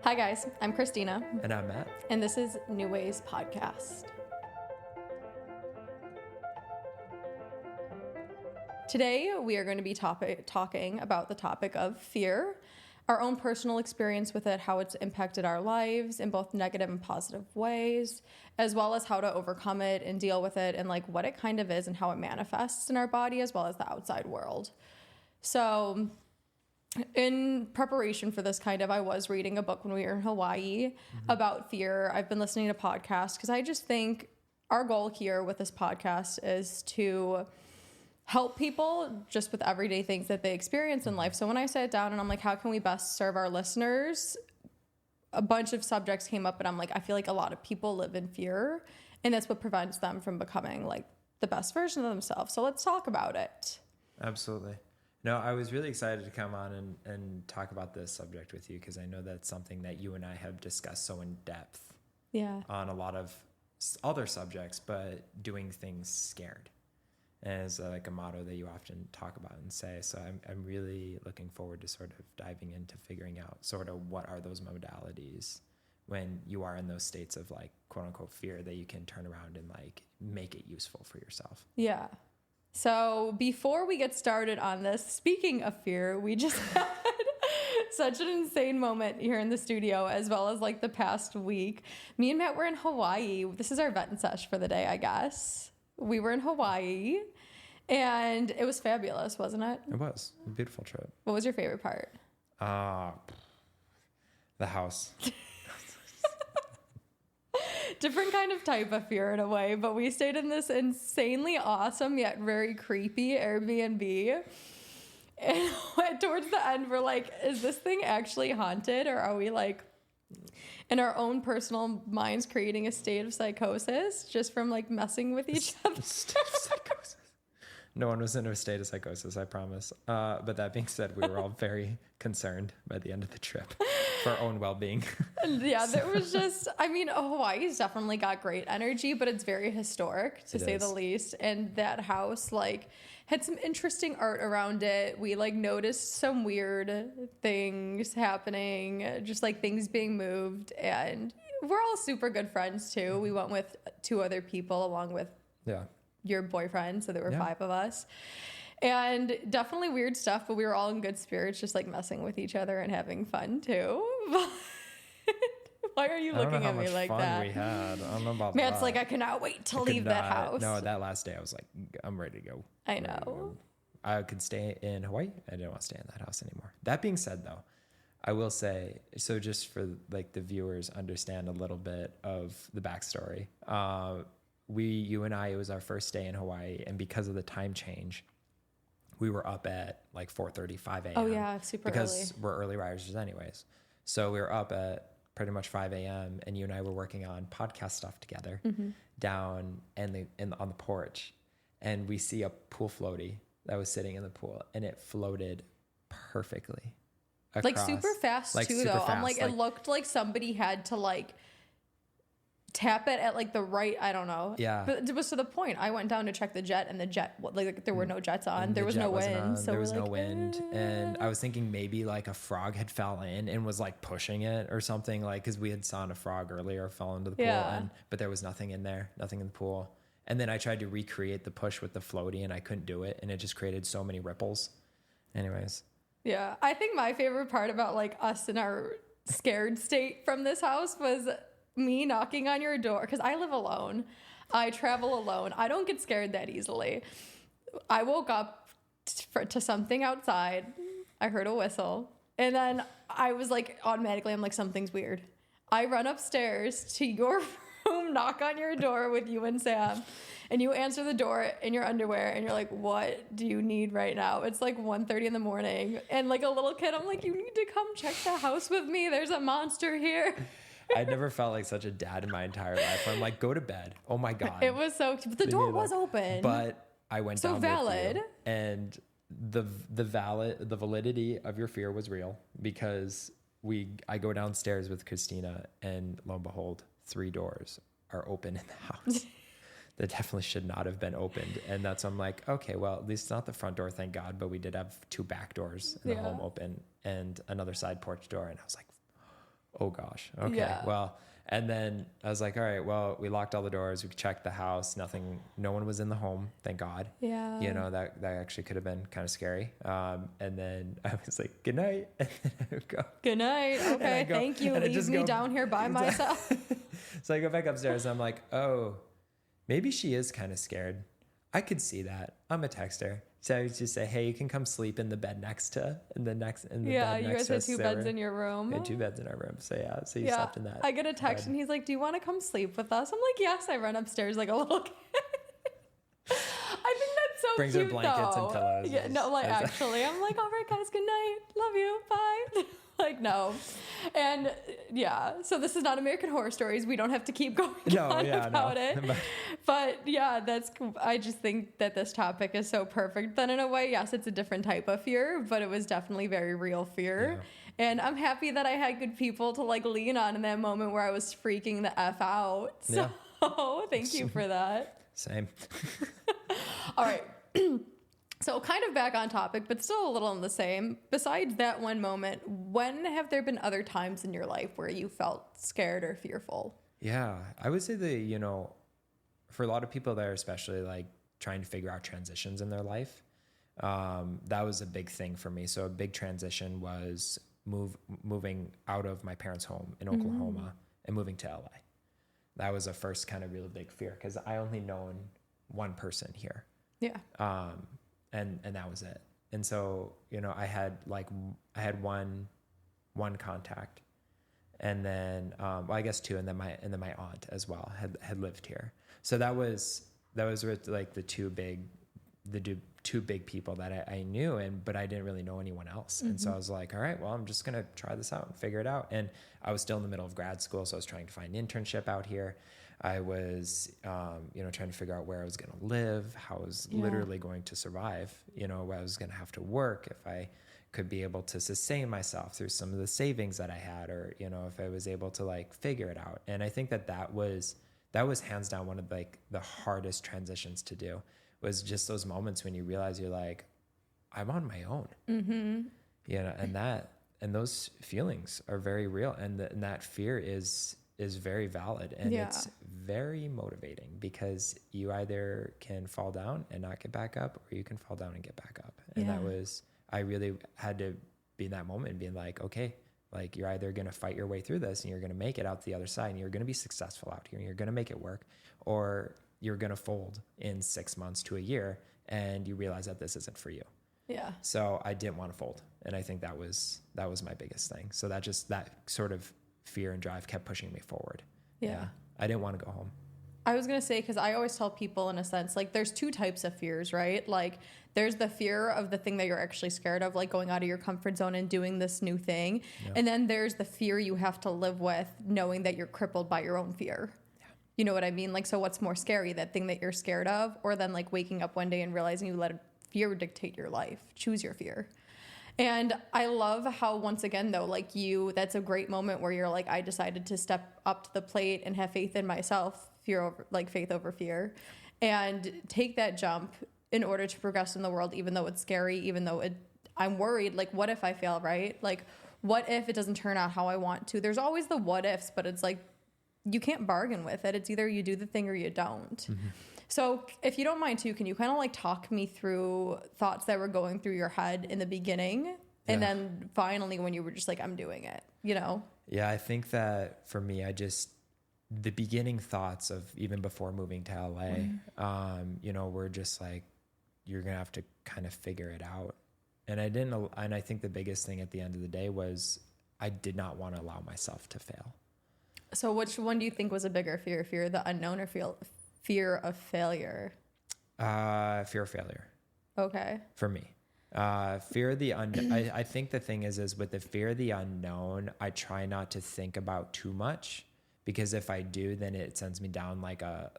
Hi guys, I'm Christina. And I'm Matt. And this is New Ways Podcast. Today we are going to be talking about the topic of fear, our own personal experience with it, how it's impacted our lives in both negative and positive ways, as well as how to overcome it and deal with it and like what it kind of is and how it manifests in our body as well as the outside world. So in preparation for this I was reading a book when we were in Hawaii about fear. I've been listening to podcasts because I just think our goal here with this podcast is to help people just with everyday things that they experience in life. So when I sat down and I'm like, how can we best serve our listeners? A bunch of subjects came up and I'm like, I feel like a lot of people live in fear and that's what prevents them from becoming like the best version of themselves. So let's talk about it. Absolutely. No, I was really excited to come on and talk about this subject with you because I know that's something that you and I have discussed so in depth on a lot of other subjects, but doing things scared is like a motto that you often talk about and say. So I'm really looking forward to sort of diving into figuring out sort of what are those modalities when you are in those states of like quote unquote fear that you can turn around and like make it useful for yourself. Yeah. So before we get started on this, speaking of fear, we just had such an insane moment here in the studio, as well as like the past week. Me and Matt were in Hawaii. This is our vent sesh for the day, I guess. We were in Hawaii and it was fabulous, wasn't it? It was a beautiful trip. What was your favorite part? The house. Different kind of type of fear in a way, but we stayed in this insanely awesome yet very creepy Airbnb. And towards the end, we're like, is this thing actually haunted, or are we like in our own personal minds creating a state of psychosis just from like messing with each other? State of psychosis. No one was in a state of psychosis, I promise. But that being said, we were all very concerned by the end of the trip for our own well-being. Yeah, there was just, Hawaii's definitely got great energy, but it's very historic to say the least. And that house like had some interesting art around it. We like noticed some weird things happening, just like things being moved. And we're all super good friends too. We went with 2 other people along with your boyfriend. So there were 5 of us. And definitely weird stuff, but we were all in good spirits, just like messing with each other and having fun too. Why are you looking at me like that? We had. I don't know about Matt's like, I cannot wait to leave that house. No, that last day I was like, I'm ready to go. I know. I could stay in Hawaii. I didn't want to stay in that house anymore. That being said, though, I will say, so just for like the viewers understand a little bit of the backstory. You and I, it was our first day in Hawaii, and because of the time change, we were up at like 4:30, 5 a.m. Oh yeah, super early. Because we're early risers anyways. So we were up at pretty much 5 a.m. and you and I were working on podcast stuff together down on the porch. And we see a pool floaty that was sitting in the pool, and it floated perfectly across. Like super fast like too, super though. fast. I'm like, it looked like somebody had to like tap it at like the right, I don't know. Yeah. But it was to the point. I went down to check the jet, and the jet, like there were no jets on. There was no wind. So there was no wind. And I was thinking maybe like a frog had fell in and was like pushing it or something, like, because we had saw a frog earlier fall into the pool. But there was nothing in there, nothing in the pool. And then I tried to recreate the push with the floaty and I couldn't do it. And it just created so many ripples. Anyways. Yeah. I think my favorite part about like us in our scared state from this house was me knocking on your door, because I live alone. I travel alone. I don't get scared that easily. I woke up to something outside. I heard a whistle. And then I was like, automatically, I'm like, something's weird. I run upstairs to your room, knock on your door with you and Sam. And you answer the door in your underwear and you're like, what do you need right now? It's like 1:30 in the morning. And like a little kid, I'm like, you need to come check the house with me. There's a monster here. I'd never felt like such a dad in my entire life. I'm like, go to bed. Oh my God. It was so cute. But the door was open. But I went down valid. with you, and the validity of your fear was real, because I go downstairs with Christina, and lo and behold, 3 doors are open in the house. That definitely should not have been opened. And that's, I'm like, okay, well, at least not the front door, thank God. But we did have 2 back doors in the home open and another side porch door. And I was like, oh gosh. Okay. Well, and then I was like, all right, well, we locked all the doors. We checked the house. No one was in the home. Thank God. Yeah. That actually could have been kind of scary. And then I was like, good night. And then I would go, good night. Okay. Thank you. Leave me down here by myself. So I go back upstairs and I'm like, oh, maybe she is kind of scared. I could see that. I'm a texter. So I would just say, hey, you can come sleep in the bed next to, in the bed next you guys had 2 beds in your room. We had 2 beds in our room. So so you slept in that. I get a text and he's like, do you want to come sleep with us? I'm like, yes. I run upstairs like a little kid. I think that's so Brings cute, her blankets though. and pillows. Yeah, no, like actually, I'm like, all right, guys, good night. Love you. Bye. Like, no. And so this is not American Horror Stories. We don't have to keep going on about it. But yeah, I just think that this topic is so perfect. Then in a way, yes, it's a different type of fear, but it was definitely very real fear. Yeah. And I'm happy that I had good people to like lean on in that moment where I was freaking the F out. So thank you for that. Same. All right. So kind of back on topic, but still a little in the same. Besides that one moment, when have there been other times in your life where you felt scared or fearful? Yeah, I would say that, for a lot of people there, especially like trying to figure out transitions in their life, that was a big thing for me. So a big transition was moving out of my parents' home in Oklahoma and moving to LA. That was a first kind of really big fear because I only known one person here. Yeah. And that was it. And so, I had one contact, and then, I guess 2, and then my aunt as well had lived here. So that was with like the two big people that I knew, but I didn't really know anyone else. And so I was like, all right, well, I'm just going to try this out and figure it out. And I was still in the middle of grad school. So I was trying to find an internship out here. I was, trying to figure out where I was going to live, how I was literally going to survive, where I was going to have to work, if I could be able to sustain myself through some of the savings that I had, or, if I was able to like figure it out. And I think that was hands down one of like the hardest transitions to do, was just those moments when you realize you're like, I'm on my own, and those feelings are very real. And that fear is very valid, and it's very motivating, because you either can fall down and not get back up, or you can fall down and get back up. And I really had to be in that moment and being like, okay, like you're either going to fight your way through this and you're going to make it out the other side and you're going to be successful out here and you're going to make it work, or you're going to fold in 6 months to a year and you realize that this isn't for you. Yeah. So I didn't want to fold. And I think that was my biggest thing. So that sort of fear and drive kept pushing me forward. Yeah. I didn't want to go home. I was going to say, because I always tell people, in a sense, like there's 2 types of fears, right? Like there's the fear of the thing that you're actually scared of, like going out of your comfort zone and doing this new thing. Yeah. And then there's the fear you have to live with, knowing that you're crippled by your own fear. Yeah. You know what I mean? Like, so what's more scary, that thing that you're scared of, or then like waking up one day and realizing you let fear dictate your life? Choose your fear. And I love how, once again, though, like that's a great moment where you're like, I decided to step up to the plate and have faith in myself, faith over fear, and take that jump in order to progress in the world, even though it's scary, even though I'm worried, like, what if I fail, right? Like, what if it doesn't turn out how I want to? There's always the what ifs, but it's like, you can't bargain with it. It's either you do the thing or you don't. Mm-hmm. So if you don't mind too, can you kind of like talk me through thoughts that were going through your head in the beginning, and then finally when you were just like, I'm doing it, Yeah, I think that for me, the beginning thoughts of even before moving to LA, were just like, you're going to have to kind of figure it out. And I think the biggest thing at the end of the day was I did not want to allow myself to fail. So which one do you think was a bigger fear? Fear of the unknown or fear of failure? Fear of failure. Okay. For me. Fear of the unknown. I think the thing is with the fear of the unknown, I try not to think about too much, because if I do, then it sends me down like a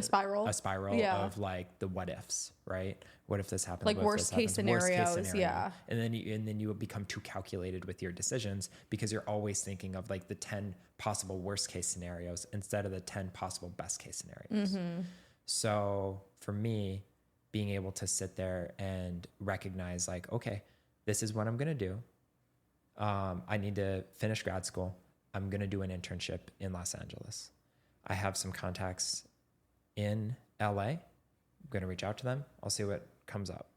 spiral of like the what ifs, right? What if this happens? Like worst case scenarios. Yeah. And then you will become too calculated with your decisions, because you're always thinking of like the 10 possible worst case scenarios instead of the 10 possible best case scenarios. Mm-hmm. So for me, being able to sit there and recognize like, okay, this is what I'm going to do. I need to finish grad school. I'm going to do an internship in Los Angeles. I have some contacts in LA. I'm going to reach out to them. I'll see what comes up.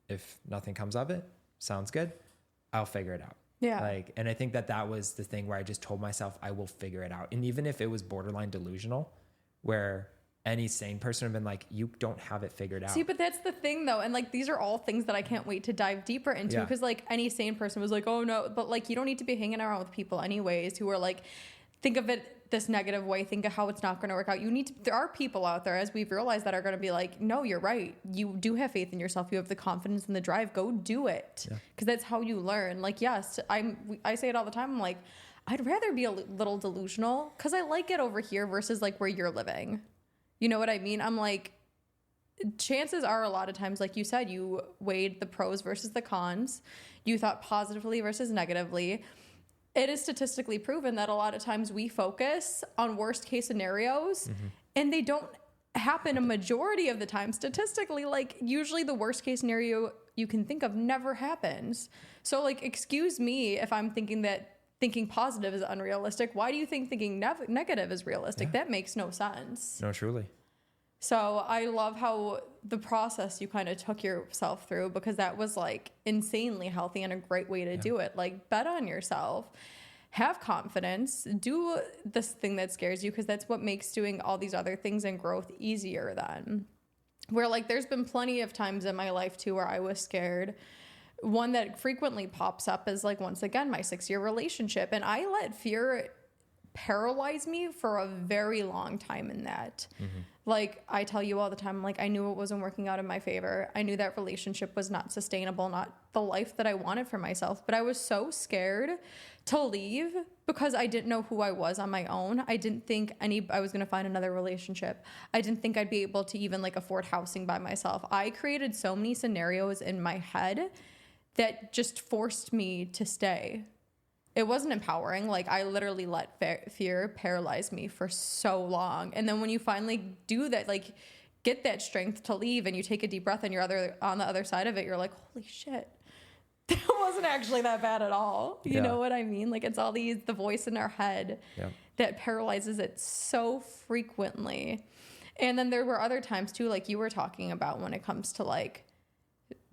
If nothing comes of it, sounds good. I'll figure it out. Yeah. And I think that was the thing where I just told myself I will figure it out. And even if it was borderline delusional, where any sane person would have been like, you don't have it figured out. See, but that's the thing though. And like, these are all things that I can't wait to dive deeper into, because like any sane person was like, oh no, but like, you don't need to be hanging around with people anyways who are like, think of it this negative way, think of how it's not going to work out. There are people out there, as we've realized, that are going to be like, no, you're right. You do have faith in yourself. You have the confidence and the drive. Go do it. Because that's how you learn. Like, yes, I say it all the time. I'm like, I'd rather be a little delusional because I like it over here versus like where you're living. You know what I mean? I'm like, chances are a lot of times, like you said, you weighed the pros versus the cons. You thought positively versus negatively. It is statistically proven that a lot of times we focus on worst case scenarios and they don't happen a majority of the time statistically. Like usually the worst case scenario you can think of never happens. So like, excuse me if I'm thinking that thinking positive is unrealistic. Why do you think thinking negative is realistic? That makes no sense. No, truly. So I love how the process you kind of took yourself through, because that was like insanely healthy and a great way to do it. Like, bet on yourself, have confidence, do this thing that scares you, because that's what makes doing all these other things and growth easier then. Where like there's been plenty of times in my life too where I was scared. One that frequently pops up is like, once again, my 6-year relationship. And I let fear paralyze me for a very long time in that. Like I tell you all the time, like I knew it wasn't working out in my favor. I knew that relationship was not sustainable, not the life that I wanted for myself. But I was so scared to leave because I didn't know who I was on my own. I didn't think I was going to find another relationship. I didn't think I'd be able to even like afford housing by myself. I created so many scenarios in my head that just forced me to stay. It wasn't empowering. Like I literally let fear paralyze me for so long. And then when you finally do that, like get that strength to leave and you take a deep breath and you're on the other side of it, you're like, holy shit, that wasn't actually that bad at all. You know what I mean? Like it's all the voice in our head that paralyzes it so frequently. And then there were other times too, like you were talking about when it comes to like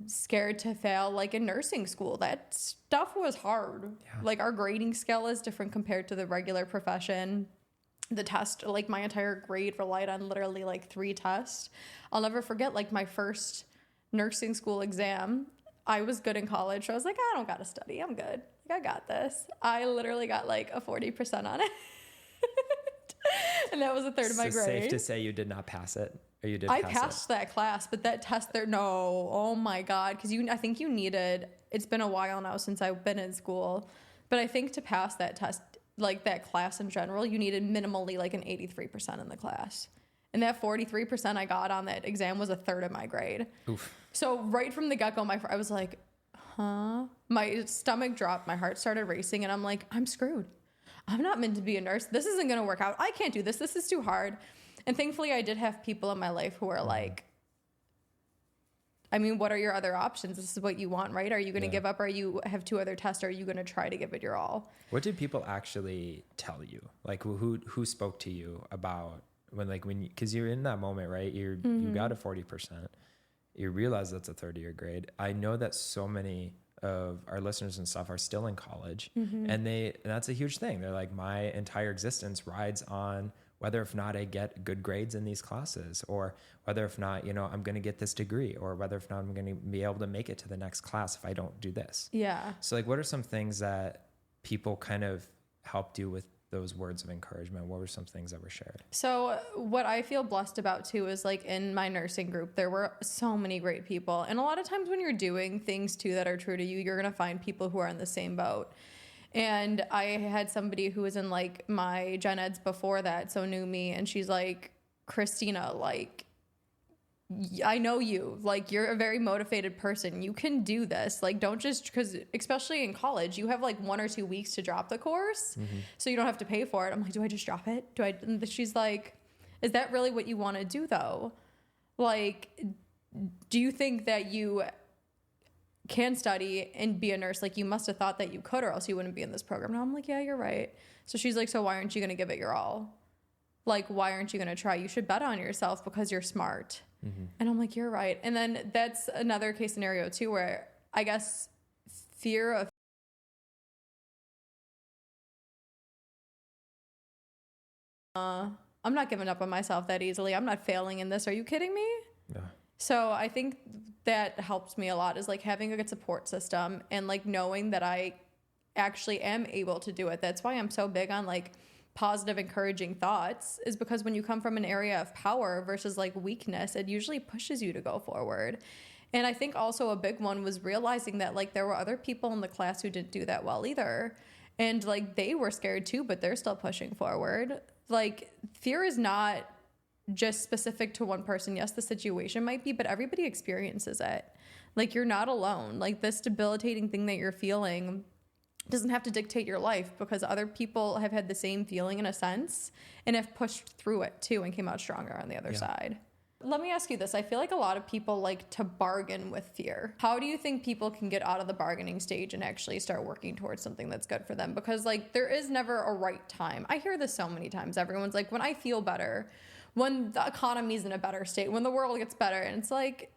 scared to fail, like in nursing school, that stuff was hard. Like our grading scale is different compared to the regular profession. The test, like my entire grade relied on literally like 3 tests. I'll never forget like my first nursing school exam. I was good in college, so I was like, I don't gotta study, I'm good, like I got this. I literally got like a 40% on it. And that was a third of my grade. Safe to say you did not pass it. Or you did I passed that class, but that test there, no, oh my God. Because I think you needed, it's been a while now since I've been in school, but I think to pass that test, like that class in general, you needed minimally like an 83% in the class. And that 43% I got on that exam was a third of my grade. Oof. So right from the get-go, I was like, huh? My stomach dropped, my heart started racing, and I'm like, I'm screwed. I'm not meant to be a nurse. This isn't going to work out. I can't do this. This is too hard. And thankfully, I did have people in my life who are like, I mean, what are your other options? This is what you want, right? Are you going to give up? Or you have 2 other tests? Or are you going to try to give it your all? What did people actually tell you? Like who spoke to you about because you're in that moment, right? You got a 40%. You realize that's a 30-year grade. I know that so many of our listeners and stuff are still in college, and that's a huge thing. They're like, my entire existence rides on whether or not I get good grades in these classes, or whether or not, I'm going to get this degree, or whether or not I'm going to be able to make it to the next class if I don't do this. Yeah. So like, what are some things that people kind of helped you with those words of encouragement? What were some things that were shared? So what I feel blessed about too is like in my nursing group, there were so many great people. And a lot of times when you're doing things too that are true to you, you're going to find people who are in the same boat. And I had somebody who was in like my gen eds before that, so knew me, and she's like, Christina, like, I know you, like, you're a very motivated person. You can do this. Like, don't just, because especially in college, you have like 1 or 2 weeks to drop the course, so you don't have to pay for it. I'm like, do I just drop it? And she's like, is that really what you want to do though? Like, do you think that you can study and be a nurse. Like, you must have thought that you could, or else you wouldn't be in this program. And I'm like, yeah, you're right. So she's like, so why aren't you going to give it your all? Like, why aren't you going to try? You should bet on yourself because you're smart. Mm-hmm. And I'm like, you're right. And then that's another case scenario too, where I guess fear of I'm not giving up on myself that easily. I'm not failing in this. Are you kidding me? Yeah. So I think that helps me a lot, is like having a good support system and like knowing that I actually am able to do it. That's why I'm so big on like positive, encouraging thoughts, is because when you come from an area of power versus like weakness, it usually pushes you to go forward. And I think also a big one was realizing that like there were other people in the class who didn't do that well either. And like they were scared too, but they're still pushing forward. Like, fear is not just specific to one person. Yes, the situation might be, but everybody experiences it. Like, you're not alone. Like, this debilitating thing that you're feeling doesn't have to dictate your life, because other people have had the same feeling in a sense and have pushed through it too and came out stronger on the other side. Let me ask you this. I feel like a lot of people like to bargain with fear. How do you think people can get out of the bargaining stage and actually start working towards something that's good for them? Because like there is never a right time. I hear this so many times. Everyone's like, when I feel better, when the economy's in a better state, when the world gets better. And it's like,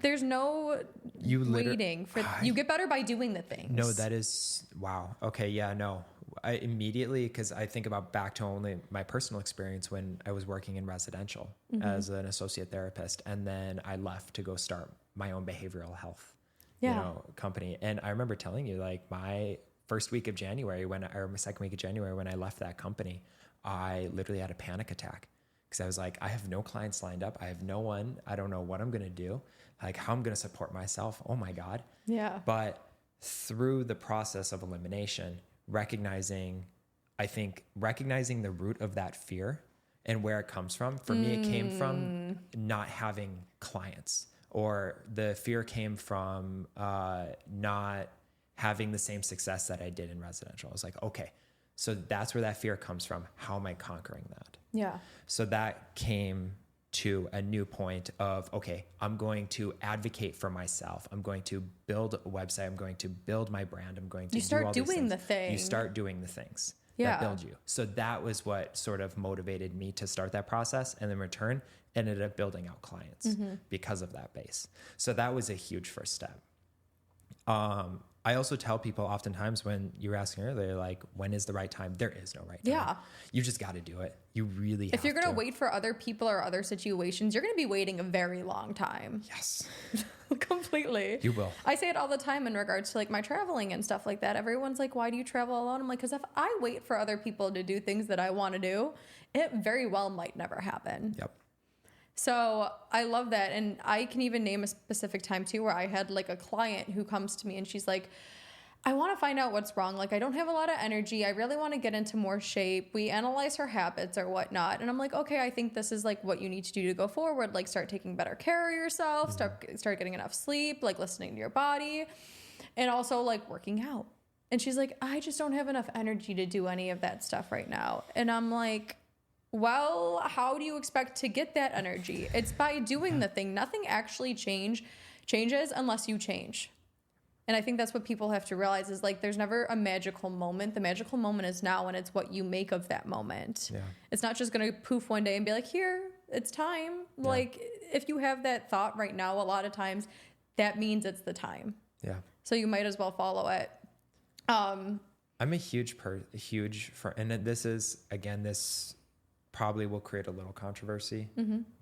there's no waiting for, you get better by doing the things. No, that is, wow. Okay. Yeah, no. I immediately, because I think about back to only my personal experience when I was working in residential as an associate therapist, and then I left to go start my own behavioral health, company. And I remember telling you, like, my first week of January or my second week of January when I left that company, I literally had a panic attack, because I was like, I have no clients lined up. I have no one. I don't know what I'm going to do, like how I'm going to support myself. Oh my God. Yeah. But through the process of elimination, recognizing the root of that fear and where it comes from. For me, it came from not having clients, or the fear came from not having the same success that I did in residential. I was like, okay, so that's where that fear comes from. How am I conquering that? Yeah. So that came to a new point of, okay, I'm going to advocate for myself. I'm going to build a website. I'm going to build my brand. I'm going to start doing the thing. You start doing the things that build you. So that was what sort of motivated me to start that process, and in return ended up building out clients because of that base. So that was a huge first step. I also tell people oftentimes, when you were asking earlier, like, when is the right time? There is no right time. Yeah. You just got to do it. You really have to. If you're going to wait for other people or other situations, you're going to be waiting a very long time. Yes. Completely. You will. I say it all the time in regards to like my traveling and stuff like that. Everyone's like, why do you travel alone? I'm like, because if I wait for other people to do things that I want to do, it very well might never happen. Yep. So I love that. And I can even name a specific time too, where I had like a client who comes to me and she's like, I want to find out what's wrong. Like, I don't have a lot of energy. I really want to get into more shape. We analyze her habits or whatnot. And I'm like, okay, I think this is like what you need to do to go forward. Like, start taking better care of yourself, start getting enough sleep, like listening to your body, and also like working out. And she's like, I just don't have enough energy to do any of that stuff right now. And I'm like, well, how do you expect to get that energy? It's by doing the thing. Nothing actually changes unless you change. And I think that's what people have to realize, is like, there's never a magical moment. The magical moment is now, and it's what you make of that moment. Yeah. It's not just going to poof one day and be like, here, it's time. Yeah. Like, if you have that thought right now, a lot of times that means it's the time. Yeah. So you might as well follow it. I'm a huge and this is, again, this probably will create a little controversy,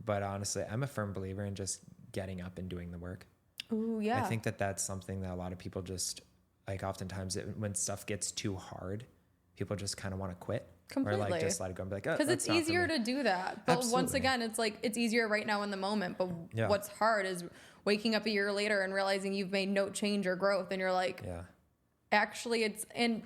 but honestly, I'm a firm believer in just getting up and doing the work. Ooh, yeah. I think that that's something that a lot of people just, like, oftentimes when stuff gets too hard, people just kind of want to quit. Completely. Or like just let it go and be like, oh, because it's easier to do that. But Absolutely. Once again, it's like, it's easier right now in the moment. But what's hard is waking up a year later and realizing you've made no change or growth. And you're like, actually and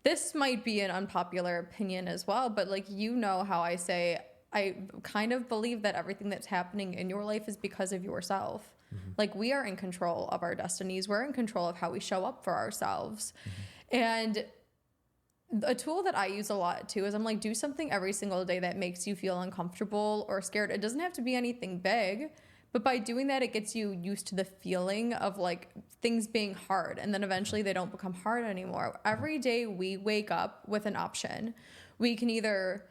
this might be an unpopular opinion as well, but like, you know how I say, I kind of believe that everything that's happening in your life is because of yourself. Like, we are in control of our destinies. We're in control of how we show up for ourselves. And a tool that I use a lot too is I'm like, do something every single day that makes you feel uncomfortable or scared. It doesn't have to be anything big, But by doing that, it gets you used to the feeling of like things being hard. And then eventually they don't become hard anymore. Every day we wake up with an option. We can either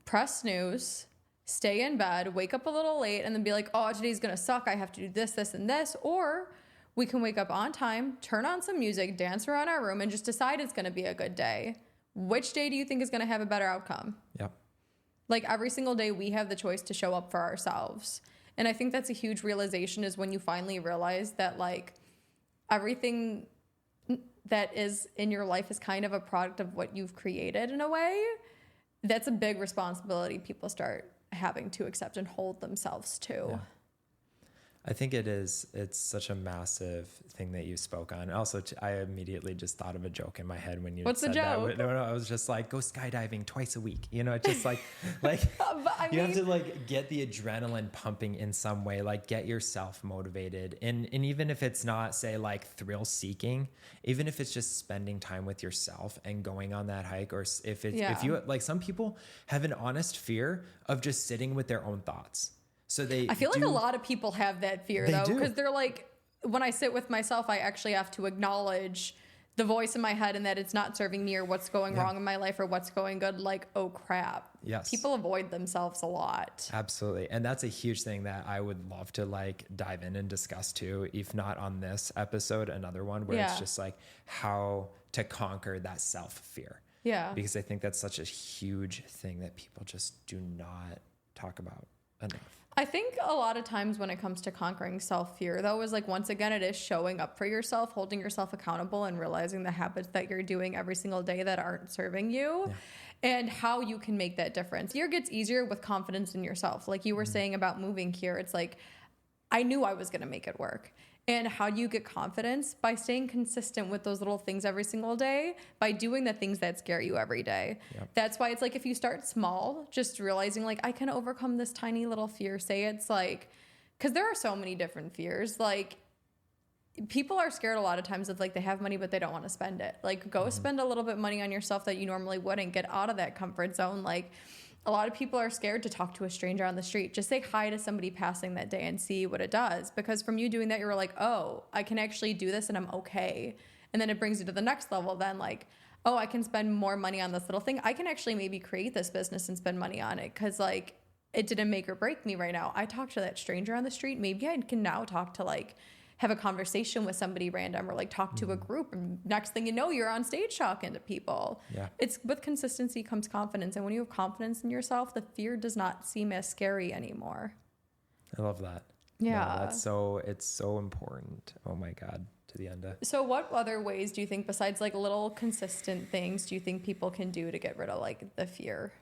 press snooze, stay in bed, wake up a little late, and then be like, oh, today's going to suck. I have to do this, this, and this. Or we can wake up on time, turn on some music, dance around our room, and just decide it's going to be a good day. Which day do you think is going to have a better outcome? Yep. Like every single day we have the choice to show up for ourselves. And I think that's a huge realization, is when you finally realize that like everything that is in your life is kind of a product of what you've created in a way. That's a big responsibility people start having to accept and hold themselves to. Yeah. I think it's such a massive thing that you spoke on. Also, I immediately just thought of a joke in my head when you What's said the joke? that. No, I was just like, go skydiving twice a week. You know, it's just like you have to like get the adrenaline pumping in some way, like get yourself motivated. And even if it's not, say, like thrill seeking, even if it's just spending time with yourself and going on that hike, or if you, like, some people have an honest fear of just sitting with their own thoughts. So I feel like a lot of people have that fear, though, because they're like, when I sit with myself, I actually have to acknowledge the voice in my head and that it's not serving me or what's going wrong in my life or what's going good. Like, oh crap. Yes. People avoid themselves a lot. Absolutely. And that's a huge thing that I would love to like dive in and discuss too, if not on this episode, another one where it's just like how to conquer that self fear. Yeah. Because I think that's such a huge thing that people just do not talk about enough. I think a lot of times when it comes to conquering self-fear, though, is like, once again, it is showing up for yourself, holding yourself accountable, and realizing the habits that you're doing every single day that aren't serving you and how you can make that difference. Fear gets easier with confidence in yourself. Like you were saying about moving here, it's like, I knew I was going to make it work. And how do you get confidence? By staying consistent with those little things every single day, by doing the things that scare you every day. Yep. That's why it's like, if you start small, just realizing like, I can overcome this tiny little fear. Say it's like, because there are so many different fears. Like, people are scared a lot of times of like, they have money, but they don't want to spend it. Like, go spend a little bit of money on yourself that you normally wouldn't. Get out of that comfort zone. Like, a lot of people are scared to talk to a stranger on the street. Just say hi to somebody passing that day and see what it does. Because from you doing that, you're like, oh, I can actually do this and I'm okay. And then it brings you to the next level. Then like, oh, I can spend more money on this little thing. I can actually maybe create this business and spend money on it. Because like, it didn't make or break me right now. I talked to that stranger on the street. Maybe I can now talk to like, have a conversation with somebody random, or like talk to a group, and next thing you know, you're on stage talking to people. Yeah. It's with consistency comes confidence. And when you have confidence in yourself, the fear does not seem as scary anymore. I love that. Yeah. No, it's so important. Oh my God, to the end of. So what other ways do you think, besides like little consistent things, do you think people can do to get rid of like the fear?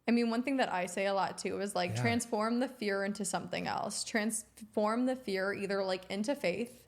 I mean, one thing that I say a lot too is like, transform the fear into something else. Transform the fear either like into faith,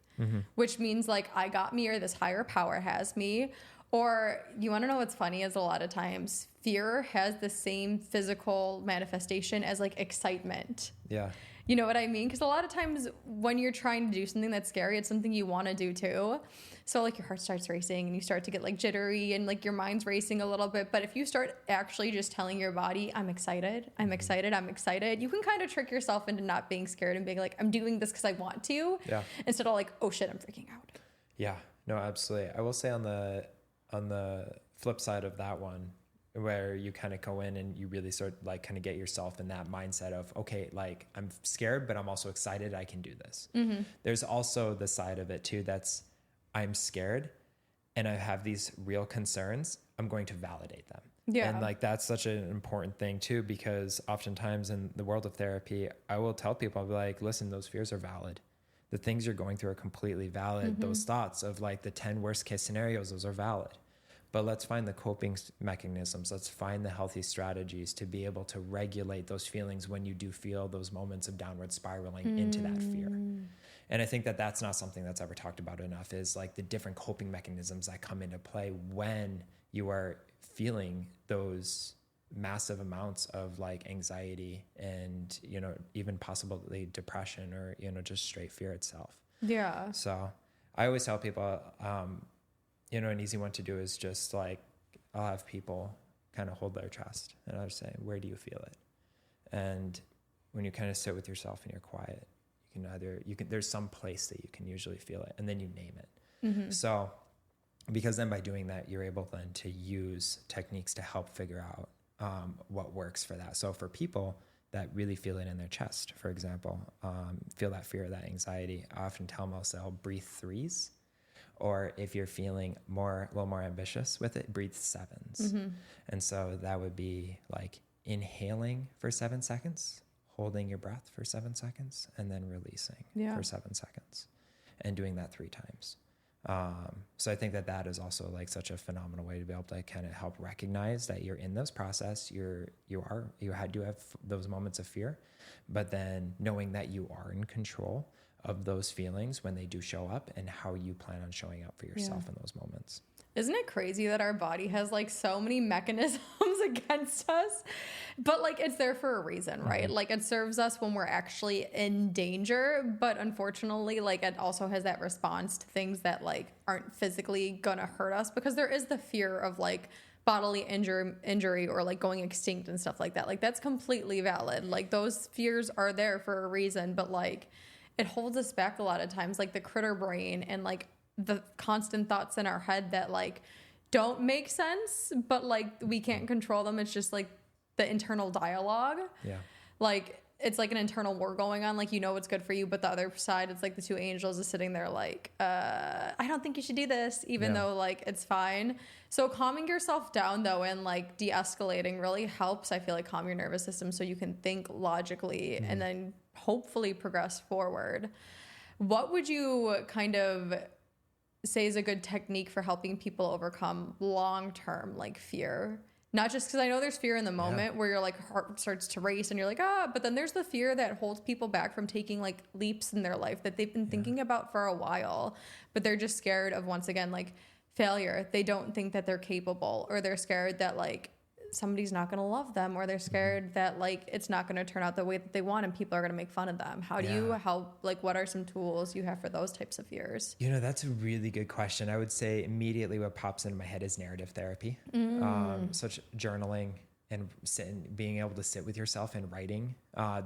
which means like, I got me, or this higher power has me. Or you want to know what's funny is a lot of times fear has the same physical manifestation as like excitement. Yeah. You know what I mean? Because a lot of times when you're trying to do something that's scary, it's something you want to do too. So like your heart starts racing and you start to get like jittery and like your mind's racing a little bit. But if you start actually just telling your body, I'm excited, I'm excited, I'm excited, you can kind of trick yourself into not being scared and being like, I'm doing this because I want to. Yeah. Instead of like, oh shit, I'm freaking out. Yeah, no, absolutely. I will say on the flip side of that one, where you kind of go in and you really sort of like kind of get yourself in that mindset of, okay, like I'm scared, but I'm also excited I can do this. Mm-hmm. There's also the side of it too, that's I'm scared and I have these real concerns. I'm going to validate them. Yeah. And like, that's such an important thing too, because oftentimes in the world of therapy, I will tell people, I'll be like, listen, those fears are valid. The things you're going through are completely valid. Mm-hmm. Those thoughts of like the 10 worst case scenarios, those are valid. But let's find the coping mechanisms. Let's find the healthy strategies to be able to regulate those feelings when you do feel those moments of downward spiraling into that fear. And I think that that's not something that's ever talked about enough, is like the different coping mechanisms that come into play when you are feeling those massive amounts of like anxiety and, you know, even possibly depression or, you know, just straight fear itself. Yeah. So I always tell people, you know, an easy one to do is just like, I'll have people kind of hold their chest and I'll say, where do you feel it? And when you kind of sit with yourself and you're quiet, there's some place that you can usually feel it, and then you name it. Mm-hmm. So because then by doing that, you're able then to use techniques to help figure out what works for that. So for people that really feel it in their chest, for example, feel that fear, that anxiety, I often tell them I'll breathe 3s. Or if you're feeling a little more ambitious with it, breathe 7s. Mm-hmm. And so that would be like inhaling for 7 seconds, holding your breath for 7 seconds, and then releasing for 7 seconds, and doing that 3 times. So I think that is also like such a phenomenal way to be able to kind of help recognize that you're in this process. You do have those moments of fear, but then knowing that you are in control of those feelings when they do show up, and how you plan on showing up for yourself in those moments. Isn't it crazy that our body has like so many mechanisms against us, but like it's there for a reason, right? Mm-hmm. Like it serves us when we're actually in danger, but unfortunately like it also has that response to things that like aren't physically gonna hurt us, because there is the fear of like bodily injury or like going extinct and stuff like that. Like that's completely valid. Like those fears are there for a reason, but like it holds us back a lot of times, like the critter brain and like the constant thoughts in our head that like don't make sense, but like we can't control them. It's just like the internal dialogue. Yeah. Like it's like an internal war going on. Like, you know, what's good for you, but the other side, it's like the 2 angels is sitting there like, I don't think you should do this, even though like it's fine. So calming yourself down though, and like de-escalating really helps, I feel like, calm your nervous system so you can think logically and then hopefully progress forward. What would you kind of say is a good technique for helping people overcome long-term like fear? Not just because I know there's fear in the moment where your like heart starts to race and you're like, but then there's the fear that holds people back from taking like leaps in their life that they've been thinking about for a while, but they're just scared of, once again, like failure. They don't think that they're capable, or they're scared that like somebody's not going to love them, or they're scared that like it's not going to turn out the way that they want and people are going to make fun of them. How do you help? Like, what are some tools you have for those types of fears? You know, that's a really good question. I would say immediately what pops into my head is narrative therapy. Such journaling and being able to sit with yourself and writing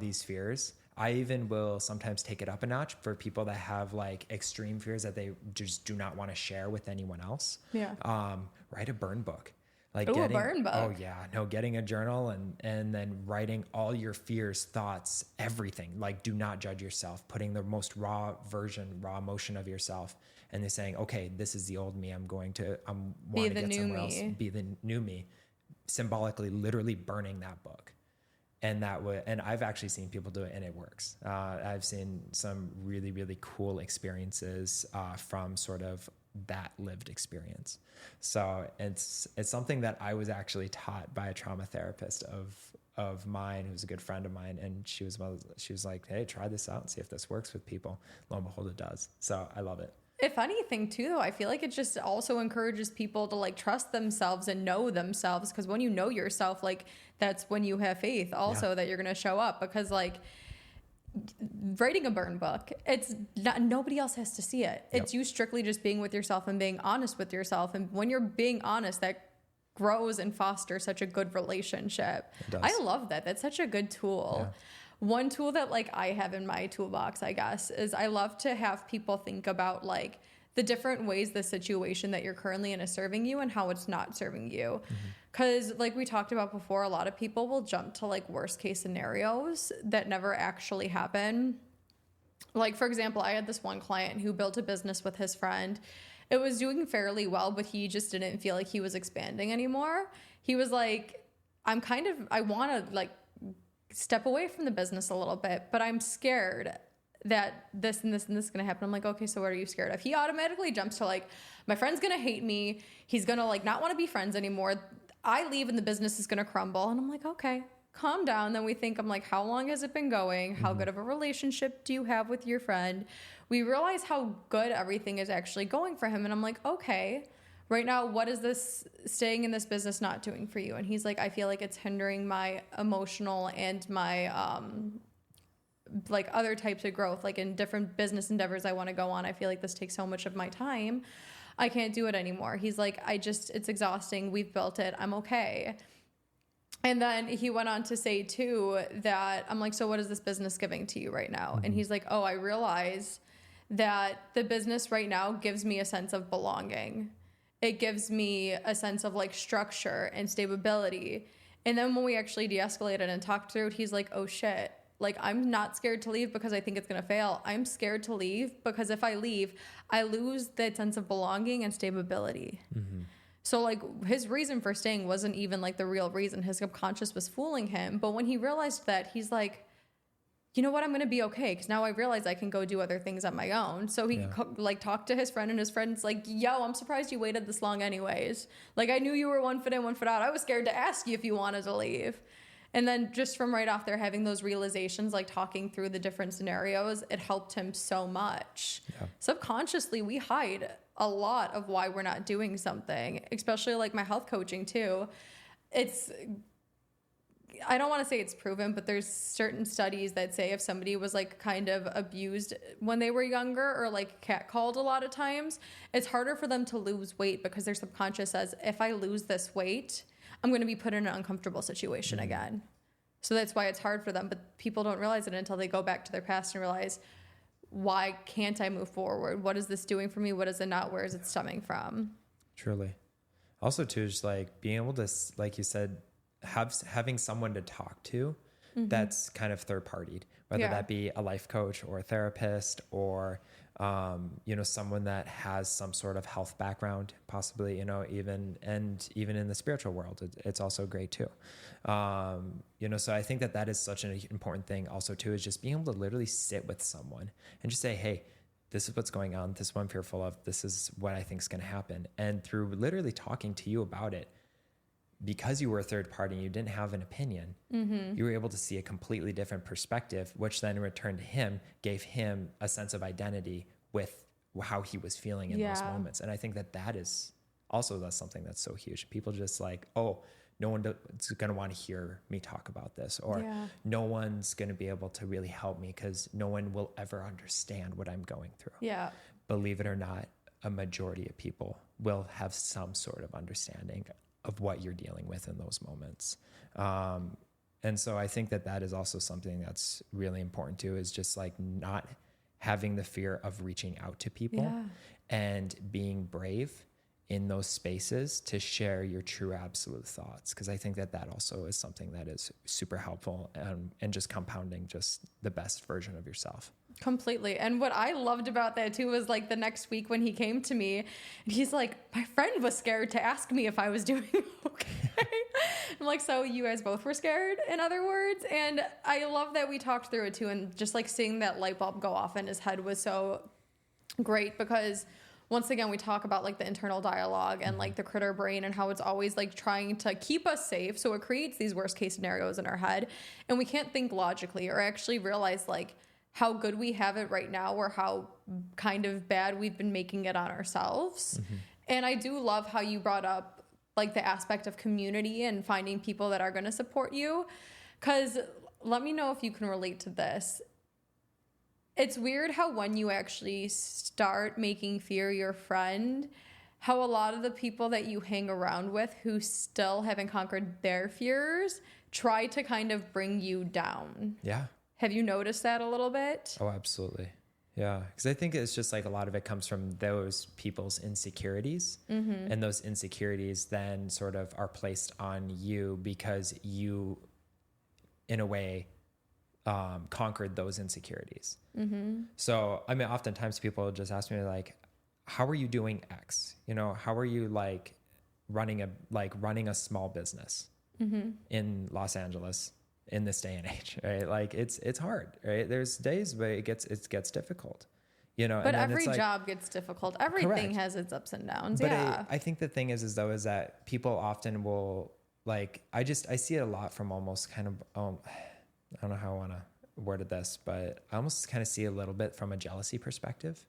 these fears. I even will sometimes take it up a notch for people that have like extreme fears that they just do not want to share with anyone else. Write a burn book. Like a burn book. Oh yeah. No, getting a journal and then writing all your fears, thoughts, everything. Like, do not judge yourself, putting the most raw emotion of yourself, and then saying, okay, this is the old me. I'm want to get somewhere else. Be the new me. Symbolically, literally burning that book. And I've actually seen people do it, and it works. I've seen some really, really cool experiences from sort of that lived experience. So it's something that I was actually taught by a trauma therapist of mine, who's a good friend of mine, and she was like, hey, try this out and see if this works with people. Lo and behold, it does. So I love it. If anything too, though, I feel like it just also encourages people to like trust themselves and know themselves, because when you know yourself, like that's when you have faith also that you're going to show up, because like writing a burn book, it's not, nobody else has to see it. It's you strictly just being with yourself and being honest with yourself. And when you're being honest, that grows and fosters such a good relationship. I love that. That's such a good tool. Yeah. One tool that like I have in my toolbox, I guess, is I love to have people think about like the different ways the situation that you're currently in is serving you and how it's not serving you. Because like we talked about before, a lot of people will jump to like worst case scenarios that never actually happen. Like, for example, I had this one client who built a business with his friend. It was doing fairly well, but he just didn't feel like he was expanding anymore. He was like, I want to like step away from the business a little bit, but I'm scared that this and this and this is going to happen. I'm like, okay, so what are you scared of? He automatically jumps to like, my friend's going to hate me. He's going to like not want to be friends anymore. I leave and the business is going to crumble. And I'm like, okay, calm down. Then we think, I'm like, how long has it been going? How good of a relationship do you have with your friend? We realize how good everything is actually going for him. And I'm like, okay, right now, what is this staying in this business not doing for you? And he's like, I feel like it's hindering my emotional and my, like other types of growth, like in different business endeavors I want to go on. I feel like this takes so much of my time. I can't do it anymore. He's like, it's exhausting. We've built it. I'm okay. And then he went on to say too that I'm like, so what is this business giving to you right now? And he's like, oh, I realize that the business right now gives me a sense of belonging. It gives me a sense of like structure and stability. And then when we actually de-escalated and talked through it, he's like, oh shit, like I'm not scared to leave because I think it's going to fail. I'm scared to leave because if I leave, I lose that sense of belonging and stability. So like his reason for staying wasn't even like the real reason. His subconscious was fooling him. But when he realized that, he's like, you know what, I'm going to be okay. Because now I realize I can go do other things on my own. So he like talked to his friend, and his friend's like, yo, I'm surprised you waited this long anyways. Like I knew you were 1 foot in, 1 foot out. I was scared to ask you if you wanted to leave. And then just from right off there, having those realizations, like talking through the different scenarios, it helped him so much. Yeah. Subconsciously, we hide a lot of why we're not doing something, especially like my health coaching too. I don't want to say it's proven, but there's certain studies that say if somebody was like kind of abused when they were younger or like catcalled a lot of times, it's harder for them to lose weight because their subconscious says, if I lose this weight, I'm going to be put in an uncomfortable situation again. So that's why it's hard for them. But people don't realize it until they go back to their past and realize, why can't I move forward? What is this doing for me? What is it not? Where is it stemming from? Truly. Also, too, just like being able to, like you said, having someone to talk to that's kind of third partied, whether that be a life coach or a therapist or, someone that has some sort of health background, possibly, even in the spiritual world, it's also great too. So I think that is such an important thing also too, is just being able to literally sit with someone and just say, hey, this is what's going on. This is what I'm fearful of. This is what I think is going to happen. And through literally talking to you about it, because you were a third party and you didn't have an opinion, you were able to see a completely different perspective, which then in return to him gave him a sense of identity with how he was feeling in those moments. And I think that is also, that's something that's so huge. People just like, oh, no one's going to want to hear me talk about this, or no one's going to be able to really help me because no one will ever understand what I'm going through. Yeah. Believe it or not, a majority of people will have some sort of understanding of what you're dealing with in those moments. And so I think that is also something that's really important too, is just like not having the fear of reaching out to people and being brave in those spaces to share your true absolute thoughts. Cause I think that also is something that is super helpful and just compounding just the best version of yourself. Completely. And what I loved about that too was like the next week when he came to me and he's like, my friend was scared to ask me if I was doing okay. I'm like, so you guys both were scared, in other words? And I love that we talked through it too. And just like seeing that light bulb go off in his head was so great, because once again, we talk about like the internal dialogue and like the critter brain and how it's always like trying to keep us safe. So it creates these worst case scenarios in our head, and we can't think logically or actually realize like how good we have it right now or how kind of bad we've been making it on ourselves. And I do love how you brought up like the aspect of community and finding people that are going to support you. Cause let me know if you can relate to this. It's weird how when you actually start making fear your friend, how a lot of the people that you hang around with who still haven't conquered their fears try to kind of bring you down. Yeah. Have you noticed that a little bit? Oh, absolutely. Yeah. Because I think it's just like a lot of it comes from those people's insecurities. And those insecurities then sort of are placed on you because you, in a way, conquered those insecurities. So, I mean, oftentimes people just ask me like, how are you doing X? How are you like running a small business in Los Angeles in this day and age, right? Like it's hard, right? There's days where it gets difficult, but every job gets difficult. Everything has its ups and downs. But I think the thing is that people often will like, I see it a lot from almost kind of, I don't know how I want to word this, but I almost kind of see a little bit from a jealousy perspective.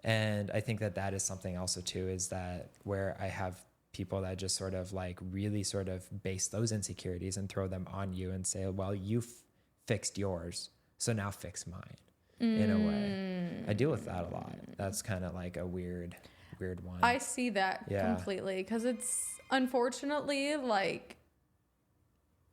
And I think that is something also too, is that where I have people that just sort of like really sort of base those insecurities and throw them on you and say, well, you fixed yours, so now fix mine in a way. I deal with that a lot. That's kind of like a weird one. I see that completely, because it's unfortunately like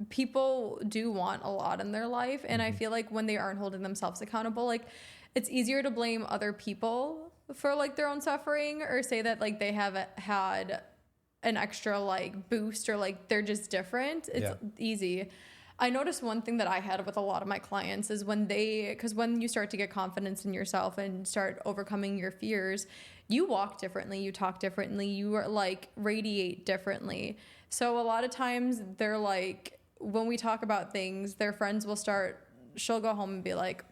people do want a lot in their life. And I feel like when they aren't holding themselves accountable, like it's easier to blame other people for like their own suffering, or say that like they haven't had an extra like boost, or like they're just different. It's easy. I noticed one thing that I had with a lot of my clients is because when you start to get confidence in yourself and start overcoming your fears, you walk differently, you talk differently, you are like radiate differently. So a lot of times they're like, when we talk about things, their friends she'll go home and be like,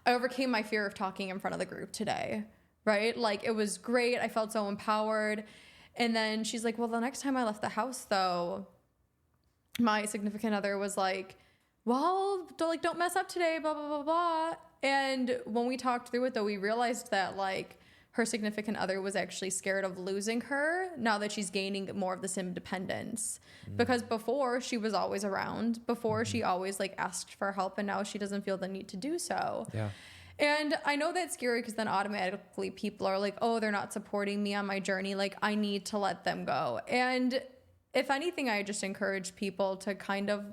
I overcame my fear of talking in front of the group today, right? Like it was great. I felt so empowered. And then she's like, well, the next time I left the house though, my significant other was like, well, don't mess up today, blah, blah, blah, blah. And when we talked through it though, we realized that like her significant other was actually scared of losing her now that she's gaining more of this independence. Because before she was always around, before she always like asked for help, and now she doesn't feel the need to do so. Yeah. And I know that's scary because then automatically people are like, oh, they're not supporting me on my journey. Like I need to let them go. And if anything, I just encourage people to kind of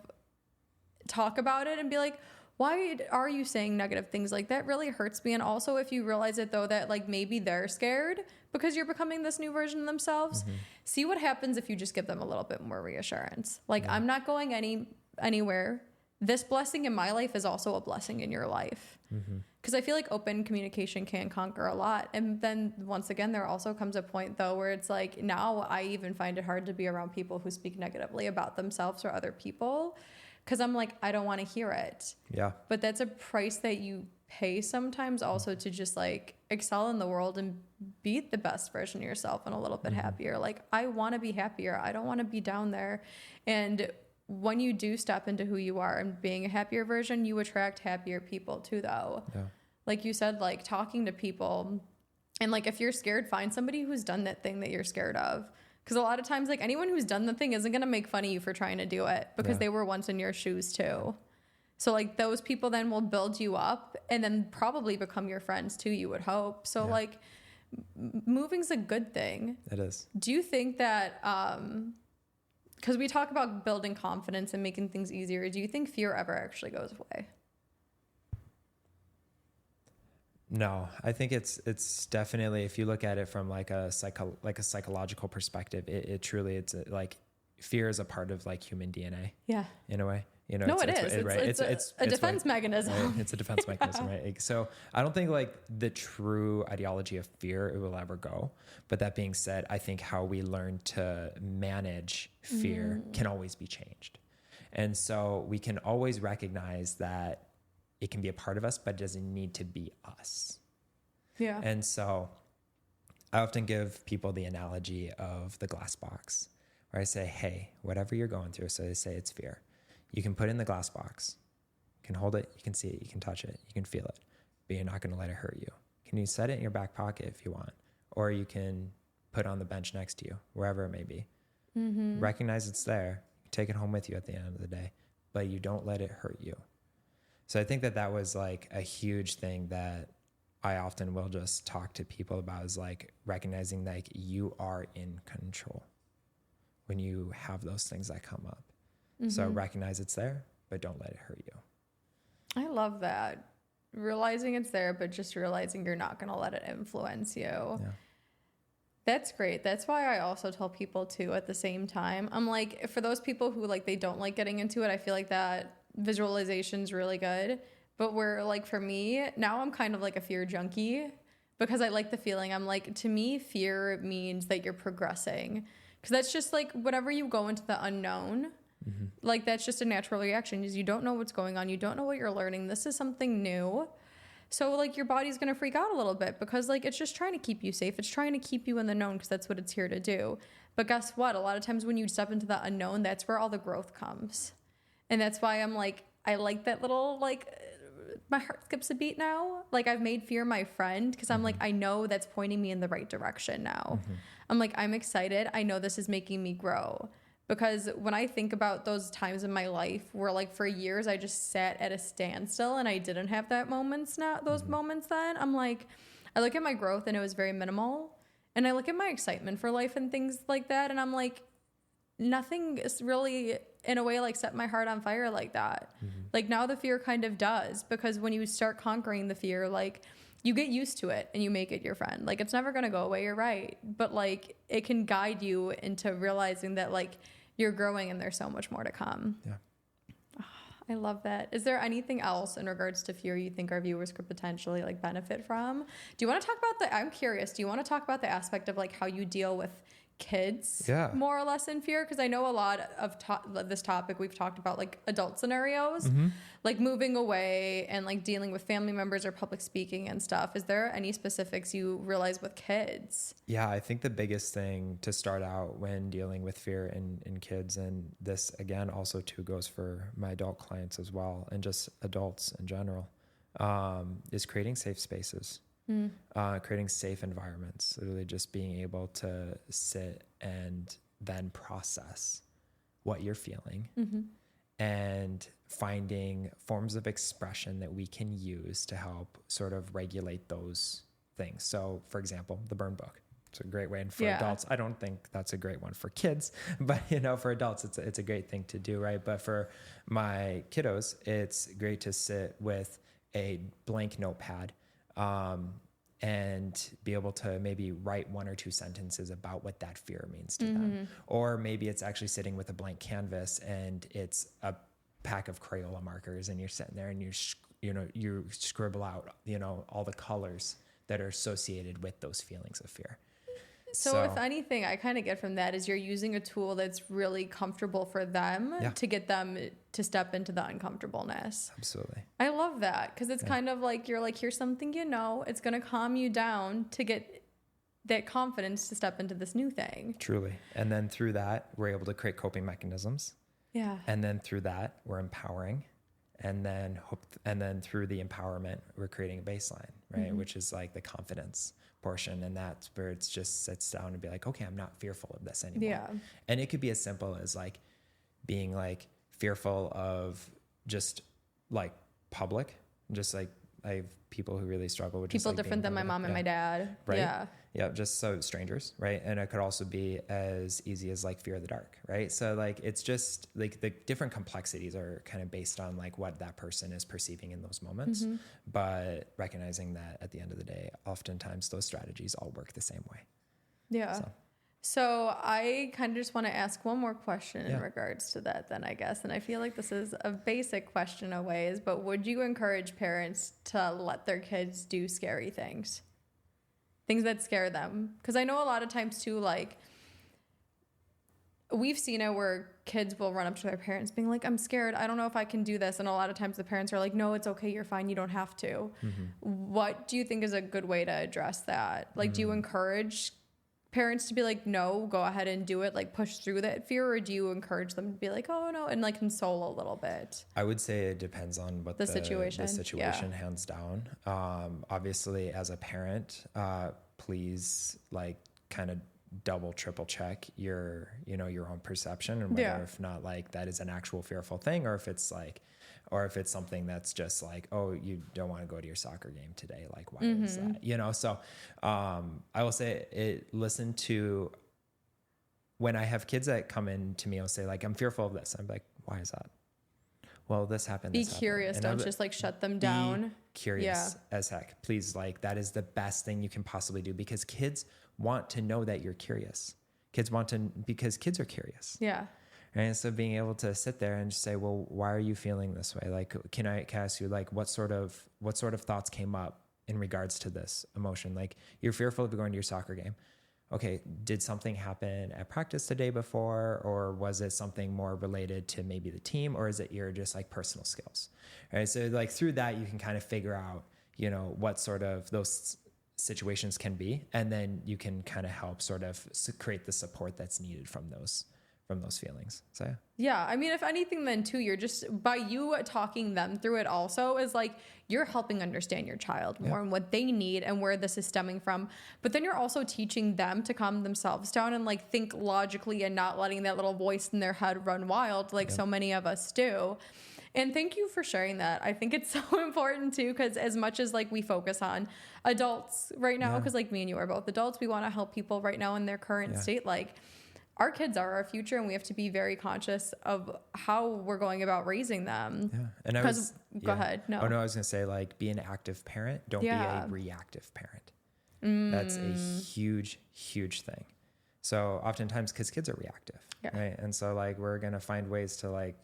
talk about it and be like, why are you saying negative things? Like that really hurts me. And also if you realize it though, that like maybe they're scared because you're becoming this new version of themselves, see what happens if you just give them a little bit more reassurance. Like I'm not going anywhere. This blessing in my life is also a blessing in your life. Because I feel like open communication can conquer a lot. And then once again, there also comes a point though where it's like, now I even find it hard to be around people who speak negatively about themselves or other people. Because I'm like, I don't want to hear it. Yeah. But that's a price that you pay sometimes also to just like excel in the world and be the best version of yourself and a little bit happier. Like I want to be happier. I don't want to be down there. And when you do step into who you are and being a happier version, you attract happier people too though. Yeah. Like you said, like talking to people, and like if you're scared, find somebody who's done that thing that you're scared of. Because a lot of times, like anyone who's done the thing isn't going to make fun of you for trying to do it because they were once in your shoes too. So like those people then will build you up and then probably become your friends too, you would hope. So like moving's a good thing. It is. Do you think that, because we talk about building confidence and making things easier, do you think fear ever actually goes away? No, I think it's definitely, if you look at it from like a psychological perspective, it truly, it's like fear is a part of like human DNA. Yeah. In a way, you know. No, it's a defense mechanism. Right? It's a defense mechanism, right? So I don't think like the true ideology of fear, it will ever go. But that being said, I think how we learn to manage fear can always be changed. And so we can always recognize that it can be a part of us, but it doesn't need to be us. Yeah. And so I often give people the analogy of the glass box, where I say, hey, whatever you're going through, so they say it's fear, you can put it in the glass box. You can hold it, you can see it, you can touch it, you can feel it, but you're not going to let it hurt you. Can you set it in your back pocket if you want? Or you can put it on the bench next to you, wherever it may be. Recognize it's there, take it home with you at the end of the day, but you don't let it hurt you. So I think that was like a huge thing that I often will just talk to people about, is like recognizing like you are in control when you have those things that come up. So recognize it's there, but don't let it hurt you. I love that. Realizing it's there, but just realizing you're not going to let it influence you. Yeah. That's great. That's why I also tell people too at the same time. I'm like, for those people who like, they don't like getting into it, I feel like that visualization is really good. But where like for me, now I'm kind of like a fear junkie because I like the feeling. I'm like, to me, fear means that you're progressing. Because that's just like whenever you go into the unknown, like that's just a natural reaction, is you don't know what's going on. You don't know what you're learning. This is something new. So like your body's going to freak out a little bit because like it's just trying to keep you safe. It's trying to keep you in the known because that's what it's here to do. But guess what? A lot of times when you step into the unknown, that's where all the growth comes. And that's why I'm like, I like that little, like, my heart skips a beat now. Like, I've made fear my friend because I'm like, I know that's pointing me in the right direction now. I'm like, I'm excited. I know this is making me grow. Because when I think about those times in my life where, like, for years I just sat at a standstill and I didn't have those moments then, I'm like, I look at my growth and it was very minimal. And I look at my excitement for life and things like that, and I'm like, nothing is really in a way like set my heart on fire like that. Like now the fear kind of does, because when you start conquering the fear, like you get used to it and you make it your friend. Like it's never going to go away. You're right. But like it can guide you into realizing that like you're growing and there's so much more to come. Yeah. I love that. Is there anything else in regards to fear you think our viewers could potentially like benefit from? Do you want to talk about I'm curious, do you want to talk about the aspect of like how you deal with kids more or less in fear? Because I know a lot of this topic we've talked about like adult scenarios, like moving away and like dealing with family members or public speaking and stuff. Is there any specifics you realize with kids? Yeah, I think the biggest thing to start out when dealing with fear in kids, and this again also too goes for my adult clients as well, and just adults in general, is creating safe spaces. Creating safe environments, literally just being able to sit and then process what you're feeling and finding forms of expression that we can use to help sort of regulate those things. So for example, the burn book. It's a great way. And for adults, I don't think that's a great one for kids, but for adults, it's a great thing to do. Right. But for my kiddos, it's great to sit with a blank notepad, and be able to maybe write 1 or 2 sentences about what that fear means to them. Or maybe it's actually sitting with a blank canvas and it's a pack of Crayola markers and you're sitting there and you scribble out, all the colors that are associated with those feelings of fear. So if anything, I kind of get from that is you're using a tool that's really comfortable for them to get them to step into the uncomfortableness. Absolutely. I love that because it's kind of like you're like, here's something it's going to calm you down to get that confidence to step into this new thing. Truly. And then through that, we're able to create coping mechanisms. Yeah. And then through that, we're empowering. And then through the empowerment, we're creating a baseline, right? Which is like the confidence portion. And that's where it just sits down and be like, okay, I'm not fearful of this anymore. Yeah. And it could be as simple as like being like fearful of just like public, just like I have people who really struggle with people different than my mom and my dad. Right. Yeah. Just so strangers. Right. And it could also be as easy as like fear of the dark. Right. So like, it's just like the different complexities are kind of based on like what that person is perceiving in those moments, but recognizing that at the end of the day, oftentimes those strategies all work the same way. Yeah. So I kind of just want to ask one more question in regards to that then, I guess. And I feel like this is a basic question in ways, but would you encourage parents to let their kids do scary things? Things that scare them? Because I know a lot of times too, like we've seen it where kids will run up to their parents being like, I'm scared. I don't know if I can do this. And a lot of times the parents are like, no, it's okay. You're fine. You don't have to. What do you think is a good way to address that? Like, do you encourage parents to be like, no, go ahead and do it, like push through that fear? Or do you encourage them to be like, oh no, and like console a little bit? I would say it depends on what the situation hands down. Obviously as a parent, please like kind of double, triple check your own perception and whether if not like that is an actual fearful thing, or if it's something that's just like, oh, you don't want to go to your soccer game today. Like, why is that? So I will say listen to, when I have kids that come in to me, I'll say like, I'm fearful of this. I'm like, why is that? Well, this happened. Be curious. Don't just like shut them down. Curious as heck. Please, like that is the best thing you can possibly do, because kids want to know that you're curious. Because kids are curious. Yeah. And so being able to sit there and just say, well, why are you feeling this way? Like, can I ask you, like, what sort of thoughts came up in regards to this emotion? Like, you're fearful of going to your soccer game. Okay, did something happen at practice the day before, or was it something more related to maybe the team, or is it your just like personal skills? Right. So like through that, you can kind of figure out, what sort of those situations can be, and then you can kind of help sort of create the support that's needed from those feelings. So yeah, I mean, if anything, then too, you're just by you talking them through it also is like you're helping understand your child more and what they need and where this is stemming from. But then you're also teaching them to calm themselves down and like think logically and not letting that little voice in their head run wild like so many of us do. And thank you for sharing that. I think it's so important too, because as much as like we focus on adults right now, because like me and you are both adults, we want to help people right now in their current state. Like our kids are our future, and we have to be very conscious of how we're going about raising them. Yeah. And go ahead. No. Oh no, I was going to say, like, be an active parent. Don't be a reactive parent. That's a huge, huge thing. So oftentimes, because kids are reactive, right? And so, like, we're going to find ways to like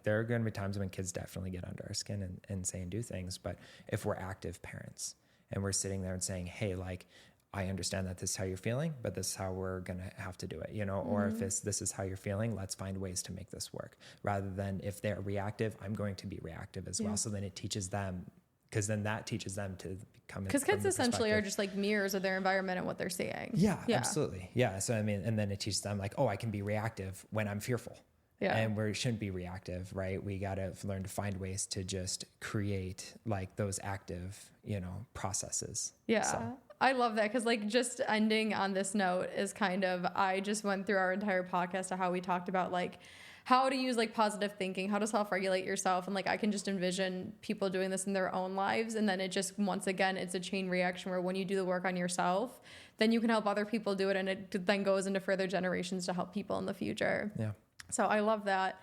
there are going to be times when kids definitely get under our skin and say and do things. But if we're active parents and we're sitting there and saying, hey, like, I understand that this is how you're feeling, but this is how we're going to have to do it, you know, or if this is how you're feeling, let's find ways to make this work, rather than if they're reactive, I'm going to be reactive as well. So then it teaches them, because then that teaches them to become, because kids essentially are just like mirrors of their environment and what they're seeing. Yeah, absolutely. Yeah. So, I mean, and then it teaches them like, oh, I can be reactive when I'm fearful. Yeah. And we shouldn't be reactive, right? We got to learn to find ways to just create like those active, you know, processes. Yeah. So. I love that, because like just ending on this note is kind of, I just went through our entire podcast of how we talked about like how to use like positive thinking, how to self-regulate yourself. And like, I can just envision people doing this in their own lives. And then it just, once again, it's a chain reaction where when you do the work on yourself, then you can help other people do it. And it then goes into further generations to help people in the future. Yeah. So I love that.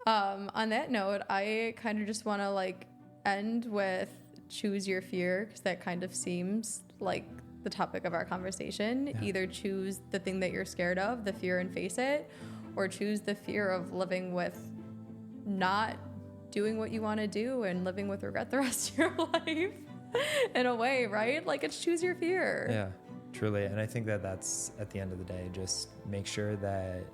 On that note, I kind of just want to like end with choose your fear, because that kind of seems like the topic of our conversation. Yeah. Either choose the thing that you're scared of, the fear, and face it, or choose the fear of living with not doing what you want to do and living with regret the rest of your life in a way, right? Like, it's choose your fear. Yeah, truly. And I think that that's, at the end of the day, just make sure that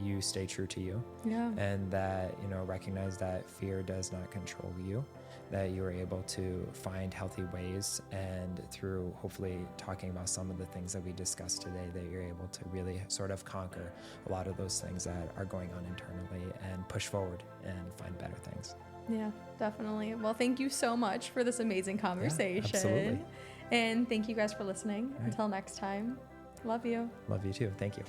you stay true to you. Yeah. And that, you know, recognize that fear does not control you, that you are able to find healthy ways, and through hopefully talking about some of the things that we discussed today, that you're able to really sort of conquer a lot of those things that are going on internally and push forward and find better things. Yeah, definitely. Well, thank you so much for this amazing conversation. Yeah, absolutely. And thank you guys for listening. Right. Until next time, love you. Love you too. Thank you.